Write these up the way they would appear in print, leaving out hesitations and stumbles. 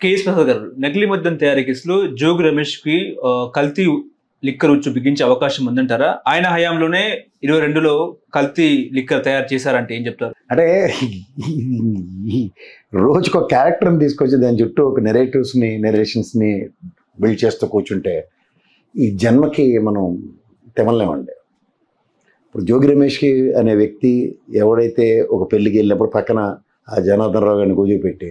KS Prasad గారు, నకిలీ మద్యం తయారీ కేసులో జోగి రమేష్ కి కల్తీ లిక్కర్ ఉచ్చు బిగించే అవకాశం ఉందంటారా? ఆయన హయాంలోనే 22లో కల్తీ లిక్కర్ తయారు చేశారంటే ఏం చెప్తారు? అంటే రోజుకు క్యారెక్టర్ని తీసుకొచ్చి దాని చుట్టూ ఒక నెరేషన్స్ని బిల్డ్ చేస్తూ కూర్చుంటే ఈ జన్మకి మనం తెమలేమండి. ఇప్పుడు జోగి రమేష్కి అనే వ్యక్తి ఎవడైతే ఒక పెళ్ళికి వెళ్ళినప్పుడు పక్కన ఆ జనార్దన్ రావు గారిని కూర్చోపెట్టి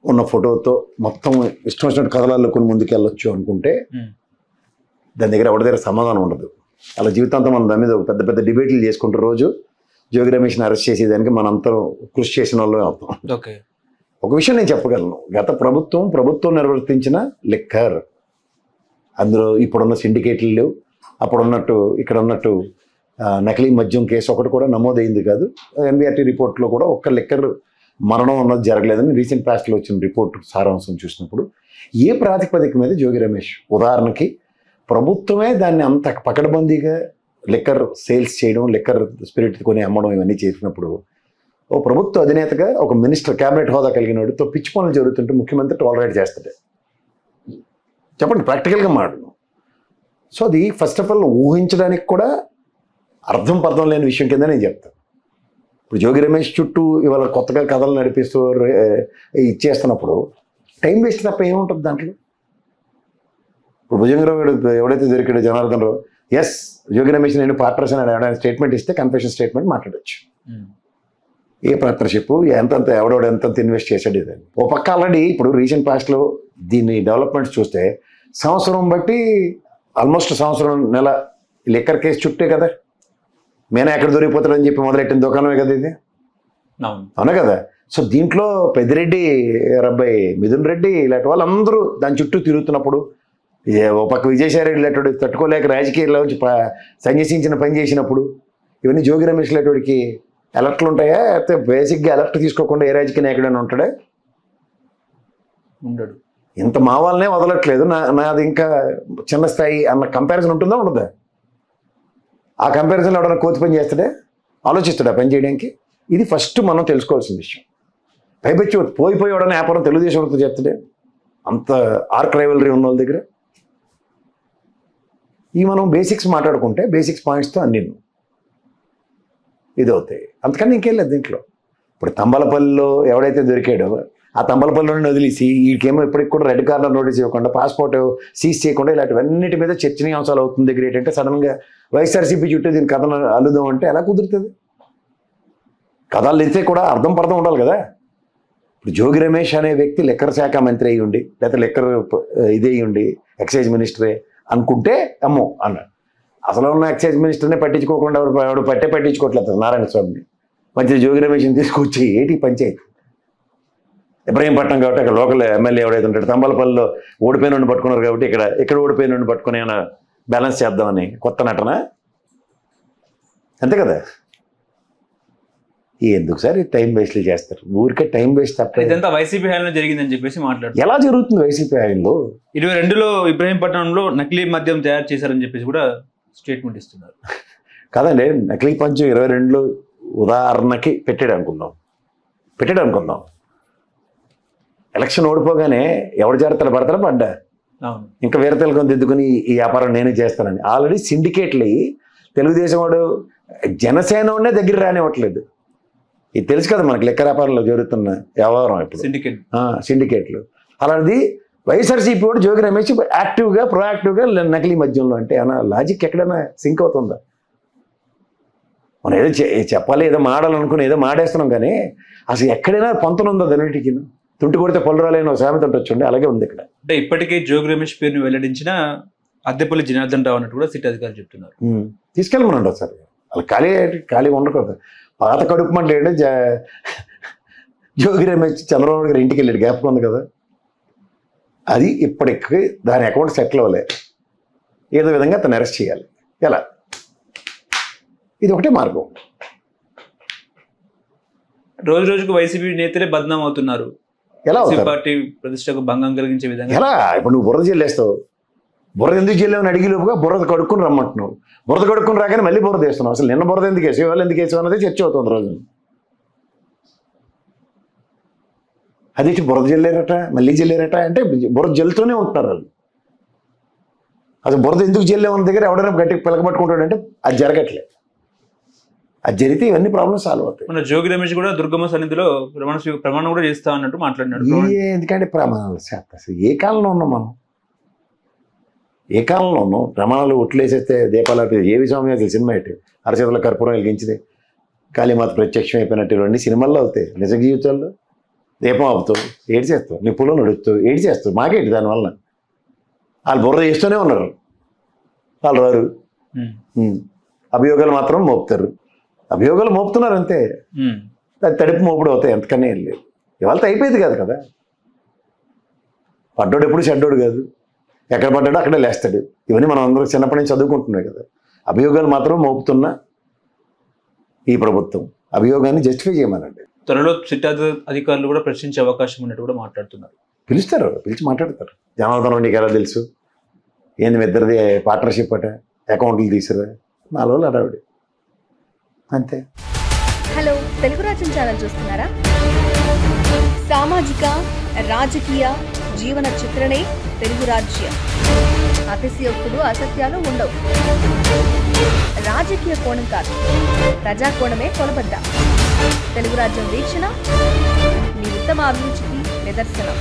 ఉన్న ఫోటోతో మొత్తం ఇష్టం వచ్చినట్టు కథలాల్లో కొన్ని ముందుకు వెళ్ళొచ్చు అనుకుంటే దాని దగ్గర ఎవరి దగ్గర సమాధానం ఉండదు. అలా జీవితాంతం మనం దాని మీద ఒక పెద్ద పెద్ద డిబేట్లు చేసుకుంటూ రోజు జోగి రమేష్ని అరెస్ట్ చేసేదానికి మనందరం కృషి చేసిన వాళ్ళే అవుతాం. ఒక విషయం నేను చెప్పగలను, గత ప్రభుత్వం నిర్వర్తించిన లిక్కర్, అందులో ఇప్పుడున్న సిండికేట్లు లేవు, అప్పుడున్నట్టు ఇక్కడ ఉన్నట్టు నకిలీ మద్యం కేసు ఒకటి కూడా నమోదైంది కాదు. ఎన్బిఆర్టీ రిపోర్ట్లో కూడా ఒక్క లిక్కర్ మరణం అన్నది జరగలేదని రీసెంట్ పాస్ట్లో వచ్చిన రిపోర్ట్ సారాంశం చూసినప్పుడు ఏ ప్రాతిపదిక మీద జోగి రమేష్ ఉదాహరణకి ప్రభుత్వమే దాన్ని అంత పకడ్బందీగా లిక్కర్ సేల్స్ చేయడం, లిక్కర్ స్పిరిట్ కొని అమ్మడం ఇవన్నీ చేసినప్పుడు ఓ ప్రభుత్వ అధినేతగా ఒక మినిస్టర్ క్యాబినెట్ హోదా కలిగిన వాడితో పిచ్చి పనులు జరుగుతుంటే ముఖ్యమంత్రి టాలరేట్ చేస్తాడు. చెప్పండి, ప్రాక్టికల్గా మాట్లాడు. సో అది ఫస్ట్ ఆఫ్ ఆల్ ఊహించడానికి కూడా అర్థం లేని విషయం కింద నేను చెప్తాను. ఇప్పుడు జోగి రమేష్ చుట్టూ ఇవాళ కొత్తగా కథలు నడిపిస్తూ ఇచ్చేస్తున్నప్పుడు టైం వేస్ట్ తప్ప ఏముంటుంది దాంట్లో? ఇప్పుడు భుజంగరావు ఎవడైతే దొరికాడో జనార్దన్ రావు, ఎస్ జోగి రమేష్ నేను పార్ట్నర్స్ అని ఎవడైనా స్టేట్మెంట్ ఇస్తే కన్ఫెషన్ స్టేట్మెంట్ మాట్లాడచ్చు. ఏ పార్ట్నర్షిప్ ఎంతంత ఎవడెవడు ఎంతంత ఇన్వెస్ట్ చేశాడు ఇదని. ఓ పక్క ఆల్రెడీ ఇప్పుడు రీసెంట్ పాస్ట్లో దీన్ని డెవలప్మెంట్స్ చూస్తే సంవత్సరం బట్టి ఆల్మోస్ట్ సంవత్సరం నెల లిక్కర్ కేసు చుట్టే కదా మేనా ఎక్కడ దొరికిపోతాడని చెప్పి మొదలెట్టిన దుకాణమే కదా ఇది, అవునా కదా? సో దీంట్లో పెద్దిరెడ్డి అబ్బాయి మిథున్ రెడ్డి ఇలాంటి వాళ్ళందరూ దాని చుట్టూ తిరుగుతున్నప్పుడు ఓ పక్క విజయసాయి రెడ్డి ఇలాంటి తట్టుకోలేక రాజకీయాల్లో నుంచి సన్యసించిన పని చేసినప్పుడు ఇవన్నీ జోగి రమేష్ ఇలాంటివాడికి అలర్ట్లు ఉంటాయా? అయితే బేసిక్గా అలర్ట్ తీసుకోకుండా ఏ రాజకీయ నాయకుడైనా ఉంటాడా? ఉండడు. ఇంత మా వాళ్ళనే వదలట్లేదు, నాది ఇంకా చిన్న స్థాయి అన్న కంపారిజన్ ఉంటుందా ఉండదా? ఆ కంపారిజన్లో ఎవడన్నా కోతి పని చేస్తాడే, ఆలోచిస్తాడా పని చేయడానికి? ఇది ఫస్ట్ మనం తెలుసుకోవాల్సిన విషయం. పైపెచ్చి పోయి ఎవడన్నా వ్యాపారం తెలుగుదేశం వాళ్ళతో చేస్తాడే, అంత ఆర్క్ రైవలరీ ఉన్న వాళ్ళ దగ్గర. ఈ మనం బేసిక్స్ మాట్లాడుకుంటే బేసిక్స్ పాయింట్స్తో అన్ని ఇది అవుతాయి. అంతకని ఇంకేం లేదు దీంట్లో. ఇప్పుడు తంబలపల్లిలో ఎవడైతే దొరికాడో ఆ తంబలపల్లిలోనే వదిలేసి వీడికేమో ఇప్పటికి కూడా రెడ్ కార్నర్ నోటీస్ ఇవ్వకుండా, పాస్పోర్ట్ సీజ్ చేయకుండా ఇలాంటివన్నిటి మీద చర్చనీయాంశాలు అవుతుంది. దగ్గర ఏంటంటే సడన్గా వైఎస్ఆర్సీపీ చుట్టూ దీని కథను అల్లుదాం అంటే ఎలా కుదురుతుంది? కథలు ఇస్తే కూడా అర్థం పర్థం ఉండాలి కదా. ఇప్పుడు జోగి రమేష్ అనే వ్యక్తి లిక్కర్ శాఖ మంత్రి అయ్యి ఉండి, లేకపోతే లిక్కర్ ఇదే ఉండి ఎక్సైజ్ మినిస్టరే అనుకుంటే అమ్మో అన్నాడు. అసలు ఉన్న ఎక్సైజ్ మినిస్టర్నే పట్టించుకోకుండా వాడు పట్టించుకోవట్లేదు నారాయణ స్వామిని. మంచి జోగి రమేష్ని తీసుకొచ్చి ఏంటి పంచాయతీ? ఇబ్రహీంపట్నం కాబట్టి అక్కడ లోకల్ ఎమ్మెల్యే ఎవడైతే ఉంటాడు, తంబలపల్లిలో ఓడిపోయిన నుండి పట్టుకున్నారు కాబట్టి ఇక్కడ ఓడిపోయిన నుండి పట్టుకుని ఏమైనా బ్యాలెన్స్ చేద్దామని కొత్త నటన, అంతే కదా? ఎందుకు సార్ టైం వేస్ట్లు చేస్తారు? ఊరికే టైం వేస్ట్ తప్ప. ఇదంతా వైసీపీ హయాంలో జరిగిందని చెప్పేసి మాట్లాడుతారు. ఎలా జరుగుతుంది వైసీపీ హయాంలో? 22లో ఇబ్రహీంపట్నంలో నకిలీ మద్యం తయారు చేశారని చెప్పేసి కూడా స్టేట్మెంట్ ఇస్తున్నారు. కాదండి, నకిలీ పంచం 22లో ఉదాహరణకి పెట్టాడు అనుకుందాం. ఎలక్షన్ ఓడిపోగానే ఎవరు జాగ్రత్తలు పడతారో పడ్డా, ఇంకా వేరే తెలుగుని దిద్దుకుని ఈ వ్యాపారం నేనే చేస్తానని ఆల్రెడీ సిండికేట్లు తెలుగుదేశం వాడు జనసేన వాడినే దగ్గర రానివ్వట్లేదు. ఇది తెలుసు కదా మనకి లెక్క వ్యాపారంలో జరుగుతున్న వ్యవహారం ఇప్పుడు సిండికేట్లు. అలాంటిది వైఎస్ఆర్సీపీ వాడు జోగి రమేష్ ప్రొయాక్టివ్గా నకిలీ మద్యంలో అంటే అన్న లాజిక్ ఎక్కడైనా సింక్ అవుతుందా? మనం ఏదో చెప్పాలి, ఏదో మాడాలనుకుని ఏదో మాడేస్తున్నాం, కానీ అసలు ఎక్కడైనా పొంతనుందో దానికి? తుంటి కొడితే పొలు రాలేని సామెత ఉంటొచ్చండి, అలాగే ఉంది ఇక్కడ. అంటే ఇప్పటికే జోగి రమేష్ పేరుని వెల్లడించిన అద్దెపల్లి జనార్దన్ రావు అన్నట్టు కూడా సిట్ అధికారులు చెప్తున్నారు. తీసుకెళ్ళమనండి సార్, అలా ఖాళీ ఉండకూడదు. పాత కడుపు మంట ఏంటంటే జోగి రమేష్ చంద్రబాబు గారు ఇంటికి వెళ్ళాడు, జ్ఞాపకం ఉంది కదా, అది ఇప్పటికి దాని అకౌంట్ సెటిల్ అవ్వలే. ఏదో విధంగా అతను అరెస్ట్ చేయాలి. ఎలా? ఇది ఒకటే మార్గం. రోజుకు వైసీపీ నేతలే బద్నాం అవుతున్నారు. ఎలా పార్టీ ప్రతిష్టకు భంగం కలిగించే విధంగా ఎలా? ఇప్పుడు నువ్వు బురద జల్లేస్తావు, బురద ఎందుకు జల్లేవని అడిగి లోపుగా బురద కడుక్కుని రమ్మంటున్నావు. బురద కడుక్కుని రాగానే మళ్ళీ బురద వేస్తున్నావు. అసలు నిన్న బురద ఎందుకు వేసావు, వాళ్ళు ఎందుకు వేసావు అన్నది చర్చ అవుతుంది రోజు. అది బురద జల్లారట, మళ్ళీ జల్లారట అంటే బురద జల్లుతూనే ఉంటున్నారు వాళ్ళు. అసలు బురద ఎందుకు జల్లేమన్న దగ్గర ఎవడైనా గట్టిగా పిలకబట్టుకుంటాడంటే అది జరగట్లేదు. అది జరిగితే ఇవన్నీ ప్రాబ్లమ్స్ సాల్వ్ అవుతాయి. మన జోగి రమేష్ కూడా దుర్గమ్మ సన్నిధిలో ప్రమాణం కూడా చేస్తా అన్నట్టు మాట్లాడినాడు. ఎందుకంటే ప్రమాణాలు అసలు ఏ కాలంలో ఉన్నాం మనం? ఏ కాలంలో ఉన్నాం? ప్రమాణాలు ఒట్లేసేస్తే దీపాలు ఏవి స్వామి అసలు సినిమా ఏంటి? అరచేతుల కర్పూరం వెలిగించింది, కాళీమాత ప్రత్యక్షం అయిపోయినట్టు ఇవన్నీ సినిమాల్లో అవుతాయి. నిజ జీవితాల్లో దీపం ఆపుతావు, ఏడు చేస్తావు, నీ పొలం నడుస్తావు, ఏడు చేస్తావు. మాకేంటి దానివల్ల? వాళ్ళు బుర్ర చేస్తూనే ఉన్నారు, వాళ్ళు రారు. అభియోగాలు మాత్రం మోపుతారు. అభియోగాలు మోపుతున్నారు అంతే. అది తడిపి మోపుడు అవుతాయి, ఎంతకన్నా ఏం లేదు. ఇవాళ అయిపోయింది కాదు కదా. పడ్డోడు ఎప్పుడు చెడ్డోడు కాదు, ఎక్కడ పడ్డాడో అక్కడే లేస్తాడు. ఇవన్నీ మనం అందరూ చిన్నప్పటి నుంచి చదువుకుంటున్నాయి కదా. అభియోగాలు మాత్రం మోపుతున్న ఈ ప్రభుత్వం అభియోగాన్ని జస్టిఫై చేయమనండి. త్వరలో సిట్ అధికారులు కూడా ప్రశ్నించే అవకాశం ఉన్నట్టు కూడా మాట్లాడుతున్నారు. పిలుస్తారు, పిలిచి మాట్లాడతారు. జనార్దన్ రెడ్డికి ఎలా తెలుసు? ఏంది మీ ఇద్దరిది పార్ట్నర్షిప్ అట, అకౌంట్లు తీసిరా, 4 రోజులు అడావిడి అంతే. హలో, తెలుగు రాజ్యం ఛానల్ చూస్తున్నారా? సామాజిక రాజకీయ జీవన చిత్రణే తెలుగు రాజ్యం. అతిశయోక్తులు అసత్యాలు ఉండవు. రాజకీయ కోణం కాదు, ప్రజా కోణమే కొలబద్ద. తెలుగు రాజ్యం వీక్షణ మీ ఉత్తమ అభిరుచికి నిదర్శనం.